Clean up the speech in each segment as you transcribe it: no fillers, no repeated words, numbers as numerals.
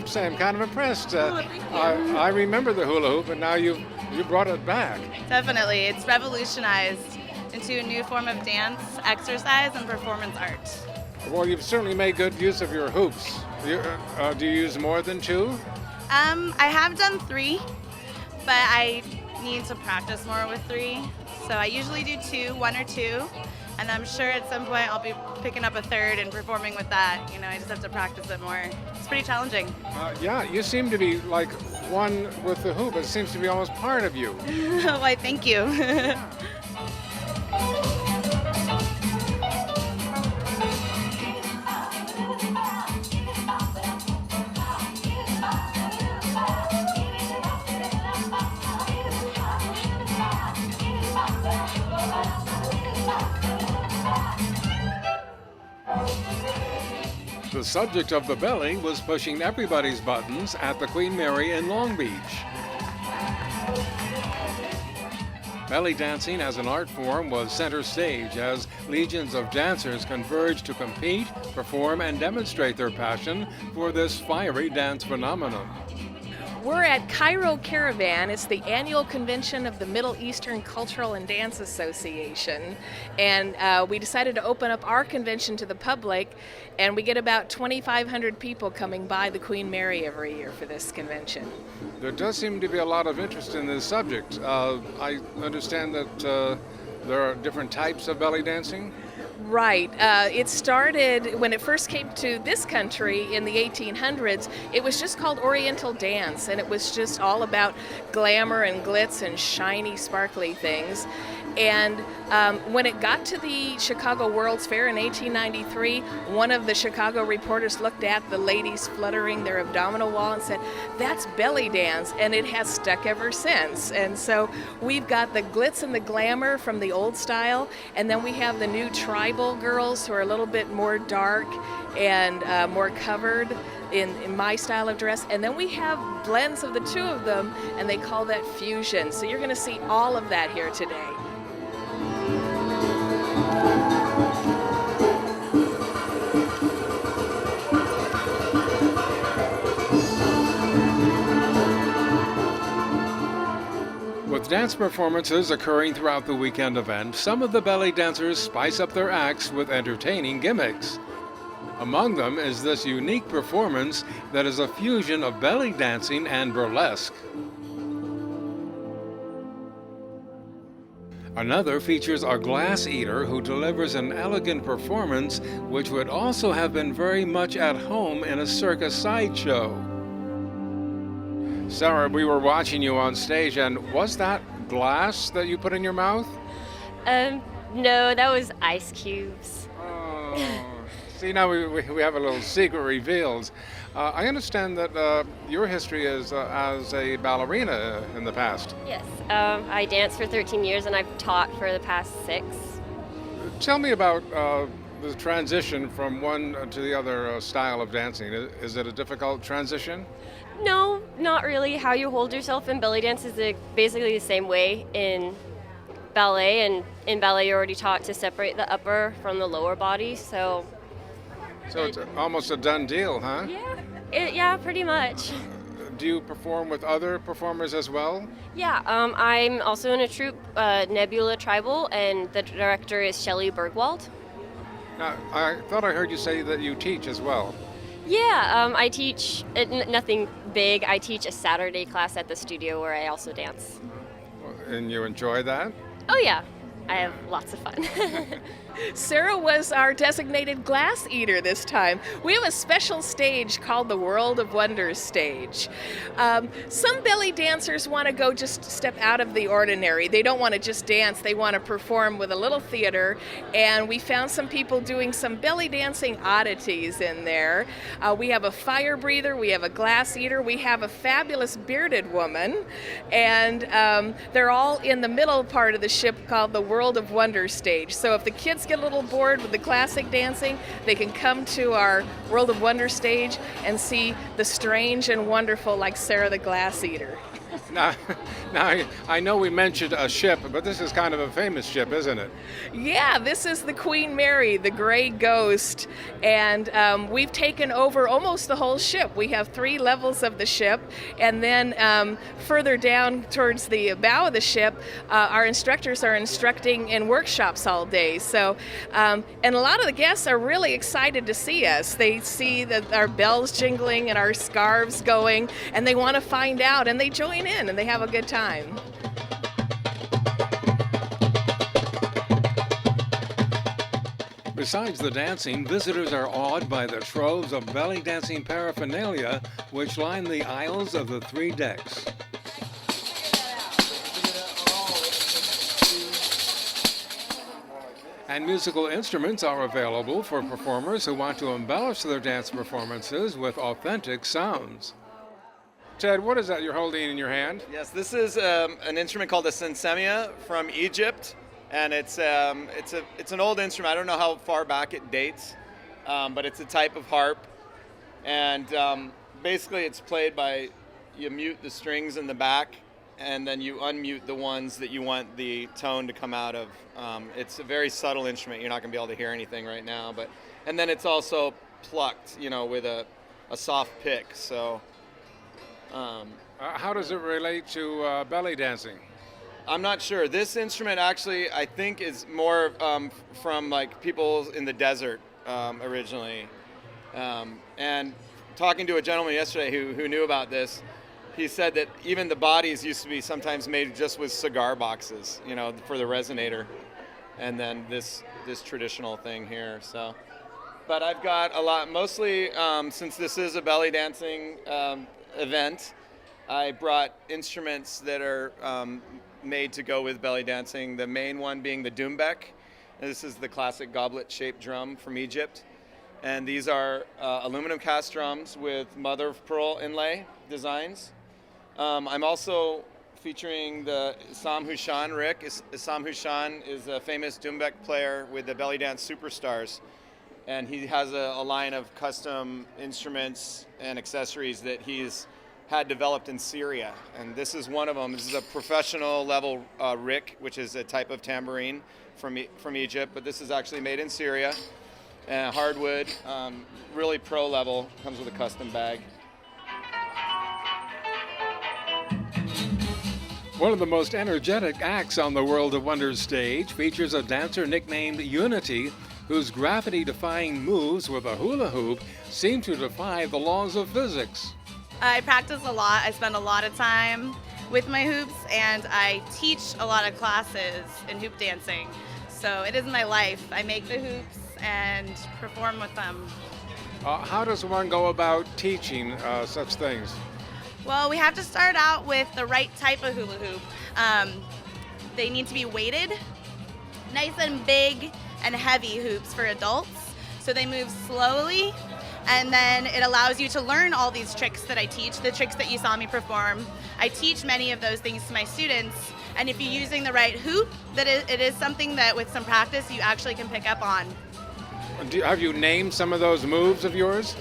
have to say I'm kind of impressed. Thank you. I remember the hula hoop, and now you brought it back. Definitely. It's revolutionized into a new form of dance, exercise, and performance art. Well, you've certainly made good use of your hoops. Do you use more than two? I have done 3, but I need to practice more with 3. So I usually do 2, 1 or 2, and I'm sure at some point I'll be picking up a 3rd and performing with that. I just have to practice it more. It's pretty challenging. Yeah, you seem to be like one with the hoop. It seems to be almost part of you. Why, thank you. The subject of the belly was pushing everybody's buttons at the Queen Mary in Long Beach. Belly dancing as an art form was center stage as legions of dancers converged to compete, perform, and demonstrate their passion for this fiery dance phenomenon. We're at Cairo Caravan. It's the annual convention of the Middle Eastern Cultural and Dance Association. And we decided to open up our convention to the public, and we get about 2,500 people coming by the Queen Mary every year for this convention. There does seem to be a lot of interest in this subject. I understand that there are different types of belly dancing. Right. It started when it first came to this country in the 1800s. It was just called Oriental dance, and it was just all about glamour and glitz and shiny, sparkly things. And when it got to the Chicago World's Fair in 1893, one of the Chicago reporters looked at the ladies fluttering their abdominal wall and said, "That's belly dance," and it has stuck ever since. And so we've got the glitz and the glamour from the old style, and then we have the new tribal girls who are a little bit more dark and more covered in my style of dress, and then we have blends of the two of them, and they call that fusion. So you're going to see all of that here today. With dance performances occurring throughout the weekend event, some of the belly dancers spice up their acts with entertaining gimmicks. Among them is this unique performance that is a fusion of belly dancing and burlesque. Another features a glass eater who delivers an elegant performance which would also have been very much at home in a circus sideshow. Sarah, we were watching you on stage, and was that glass that you put in your mouth? No, that was ice cubes. Oh, see, now we have a little secret revealed. I understand that your history is as a ballerina in the past. Yes, I danced for 13 years and I've taught for the past 6. Tell me about the transition from one to the other style of dancing. Is it a difficult transition? No, not really. How you hold yourself in belly dance is basically the same way in ballet, and in ballet you're already taught to separate the upper from the lower body, so it's almost a done deal, huh? Yeah, pretty much. Do you perform with other performers as well? Yeah, I'm also in a troupe, Nebula Tribal, and the director is Shelley Bergwald. Now, I thought I heard you say that you teach as well. Yeah, I teach nothing big. I teach a Saturday class at the studio where I also dance. And you enjoy that? Oh yeah, I have lots of fun. Sarah was our designated glass eater this time. We have a special stage called the World of Wonders stage. Some belly dancers want to go just step out of the ordinary. They don't want to just dance, they want to perform with a little theater, and we found some people doing some belly dancing oddities in there. We have a fire breather, we have a glass eater, we have a fabulous bearded woman, and they're all in the middle part of the ship called the World of Wonders stage. So if the kids get a little bored with the classic dancing, they can come to our World of Wonder stage and see the strange and wonderful like Sarah the Glass Eater. Now, now I know we mentioned a ship, but this is kind of a famous ship, isn't it? Yeah, this is the Queen Mary, the Gray Ghost, and we've taken over almost the whole ship. We have 3 levels of the ship, and then further down towards the bow of the ship, our instructors are instructing in workshops all day. So, and a lot of the guests are really excited to see us. They see that our bells jingling and our scarves going, and they want to find out, and they join in, and they have a good time. Besides the dancing, visitors are awed by the troves of belly dancing paraphernalia which line the aisles of the 3 decks. And musical instruments are available for performers who want to embellish their dance performances with authentic sounds. Ted, what is that you're holding in your hand? Yes, this is an instrument called a sensemia from Egypt, and it's an old instrument. I don't know how far back it dates, but it's a type of harp, and basically it's played by, you mute the strings in the back, and then you unmute the ones that you want the tone to come out of. It's a very subtle instrument. You're not going to be able to hear anything right now, and then it's also plucked, with a soft pick. So. How does it relate to belly dancing? I'm not sure. This instrument actually, I think, is more from like people in the desert originally. And talking to a gentleman yesterday who knew about this, he said that even the bodies used to be sometimes made just with cigar boxes, for the resonator, and then this traditional thing here. So, but I've got a lot. Mostly, since this is a belly dancing event, I brought instruments that are made to go with belly dancing. The main one being the doumbek. This is the classic goblet-shaped drum from Egypt. And these are aluminum cast drums with mother of pearl inlay designs. I'm also featuring the Issam Hushan Rick. Issam Hushan is a famous doumbek player with the Belly Dance Superstars. And he has a line of custom instruments and accessories that he's had developed in Syria. And this is one of them. This is a professional level rick, which is a type of tambourine from Egypt, but this is actually made in Syria. Hardwood, really pro level, comes with a custom bag. One of the most energetic acts on the World of Wonders stage features a dancer nicknamed Unity, whose gravity-defying moves with a hula hoop seem to defy the laws of physics. I practice a lot. I spend a lot of time with my hoops, and I teach a lot of classes in hoop dancing. So it is my life. I make the hoops and perform with them. How does one go about teaching such things? Well, we have to start out with the right type of hula hoop. They need to be weighted, nice and big and heavy hoops for adults, so they move slowly, and then it allows you to learn all these tricks that I teach, the tricks that you saw me perform. I teach many of those things to my students, and if you're using the right hoop, it is something that with some practice you actually can pick up on. Have you named some of those moves of yours?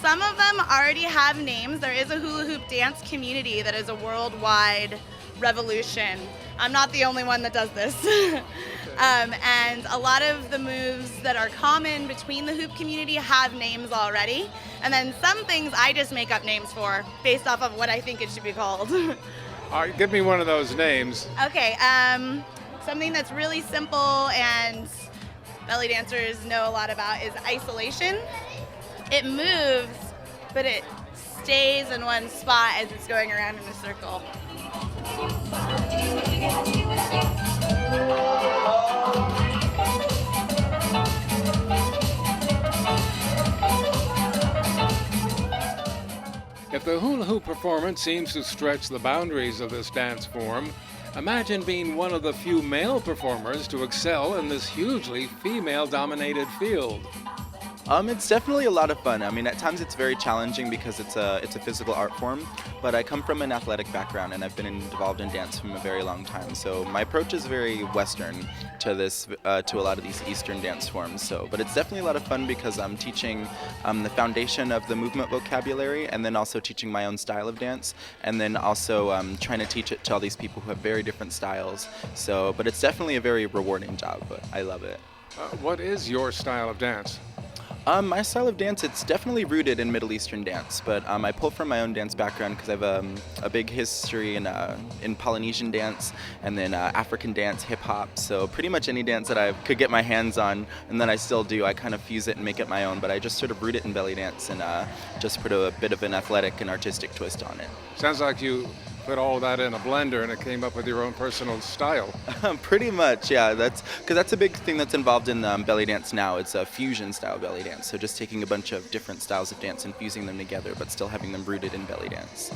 Some of them already have names. There is a hula hoop dance community that is a worldwide revolution. I'm not the only one that does this. And a lot of the moves that are common between the hoop community have names already. And then some things I just make up names for based off of what I think it should be called. All right, give me one of those names. Okay, something that's really simple and belly dancers know a lot about is isolation. It moves, but it stays in one spot as it's going around in a circle. If the hula hoop performance seems to stretch the boundaries of this dance form, imagine being one of the few male performers to excel in this hugely female-dominated field. It's definitely a lot of fun. I mean, at times it's very challenging because it's a physical art form, but I come from an athletic background and I've been involved in dance from a very long time. So my approach is very Western to this, to a lot of these Eastern dance forms. So, but it's definitely a lot of fun because I'm teaching the foundation of the movement vocabulary, and then also teaching my own style of dance, and then also trying to teach it to all these people who have very different styles. So, but it's definitely a very rewarding job. But I love it. What is your style of dance? My style of dance, it's definitely rooted in Middle Eastern dance, but I pull from my own dance background because I have a big history in Polynesian dance, and then African dance, hip hop. So pretty much any dance that I could get my hands on, and that I still do, I kind of fuse it and make it my own. But I just sort of root it in belly dance and just put a bit of an athletic and artistic twist on it. Sounds like you put all that in a blender and it came up with your own personal style. Pretty much, yeah. That's a big thing that's involved in belly dance now. It's a fusion style belly dance. So just taking a bunch of different styles of dance and fusing them together, but still having them rooted in belly dance.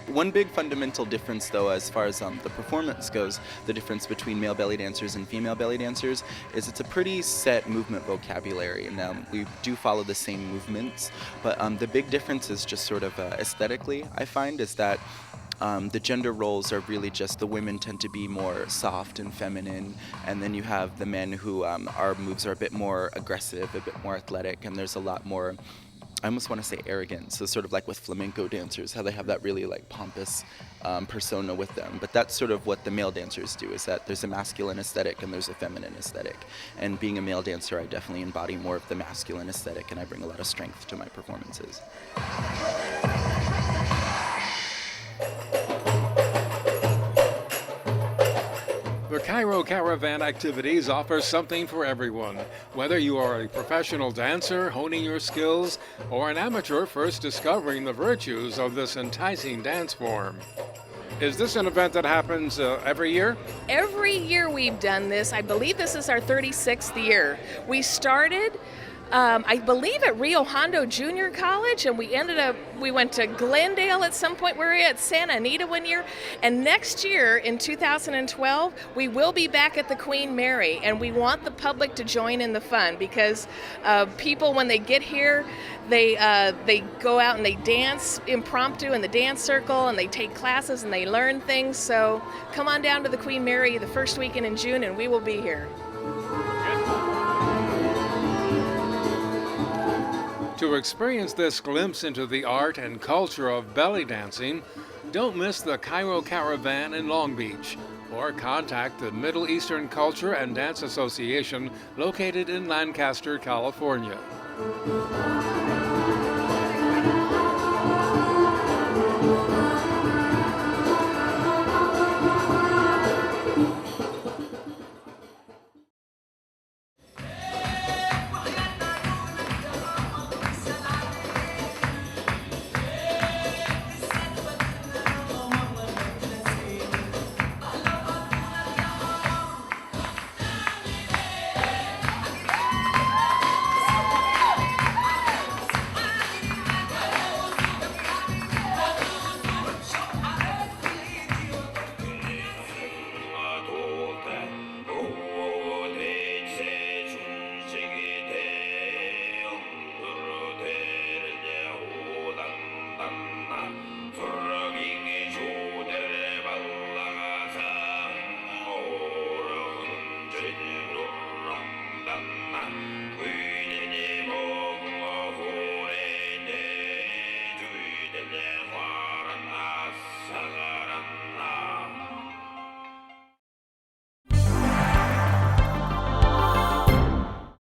One big fundamental difference, though, as far as the performance goes, the difference between male belly dancers and female belly dancers, is it's a pretty set movement vocabulary. And we do follow the same movements, but the big difference is just sort of aesthetically, I find, is that the gender roles are really just the women tend to be more soft and feminine, and then you have the men who our moves are a bit more aggressive, a bit more athletic, and there's a lot more, I almost want to say arrogant. So sort of like with flamenco dancers, how they have that really like pompous persona with them. But that's sort of what the male dancers do, is that there's a masculine aesthetic and there's a feminine aesthetic. And being a male dancer, I definitely embody more of the masculine aesthetic, and I bring a lot of strength to my performances. The Cairo Caravan activities offer something for everyone. Whether you are a professional dancer honing your skills or an amateur first discovering the virtues of this enticing dance form. Is this an event that happens every year? Every year we've done this. I believe this is our 36th year. We started, I believe, at Rio Hondo Junior College, and we went to Glendale at some point. We were at Santa Anita one year, and next year in 2012 we will be back at the Queen Mary, and we want the public to join in the fun, because people, when they get here, they go out and they dance impromptu in the dance circle, and they take classes and they learn things. So come on down to the Queen Mary the first weekend in June, and we will be here. To experience this glimpse into the art and culture of belly dancing, don't miss the Cairo Caravan in Long Beach, or contact the Middle Eastern Culture and Dance Association located in Lancaster, California.